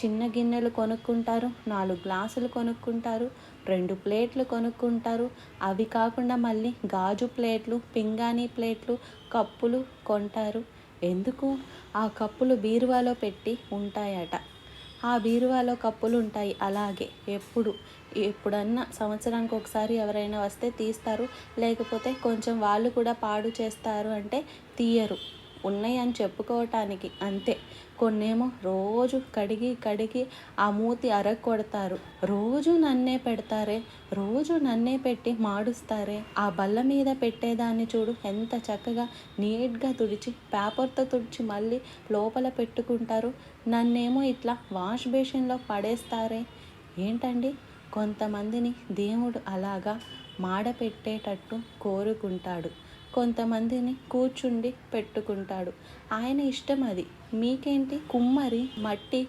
చిన్న గిన్నెలు కొనుక్కుంటారు, 4 గ్లాసులు కొనుక్కుంటారు, 2 ప్లేట్లు కొనుక్కుంటారు. అవి కాకుండా మళ్ళీ గాజు ప్లేట్లు, పింగాణీ ప్లేట్లు, కప్పులు కొంటారు. ఎందుకు? ఆ కప్పులు బీరువాలో పెట్టి ఉంటాయట. ఆ బీరువాలో కప్పులు ఉంటాయి అలాగే ఎప్పుడన్నా సంవత్సరానికి ఒకసారి ఎవరైనా వస్తే తీస్తారు. లేకపోతే కొంచెం వాళ్ళు కూడా పాడు చేస్తారు అంటే తీయరు. ఉన్నాయి అని చెప్పుకోవటానికి అంతే. కొన్నేమో రోజు కడిగి ఆ మూతి అరగొడతారు. రోజు నన్నే పెడతారే, రోజు నన్నే పెట్టి మాడుస్తారే. ఆ బల్ల మీద పెట్టేదాన్ని చూడు ఎంత చక్కగా నీట్గా తుడిచి పేపర్తో తుడిచి మళ్ళీ లోపల పెట్టుకుంటారు. నన్నేమో ఇట్లా వాష్ బేసిన్లో పడేస్తారే. ఏంటండి? కొంతమందిని దేవుడు అలాగా మాడపెట్టేటట్టు కోరుకుంటాడు. కొంతమందిని కూర్చుండి పెట్టుకుంటాడు. ఆయన ఇష్టం అది. మీకేంటి? కుమ్మరి మట్టి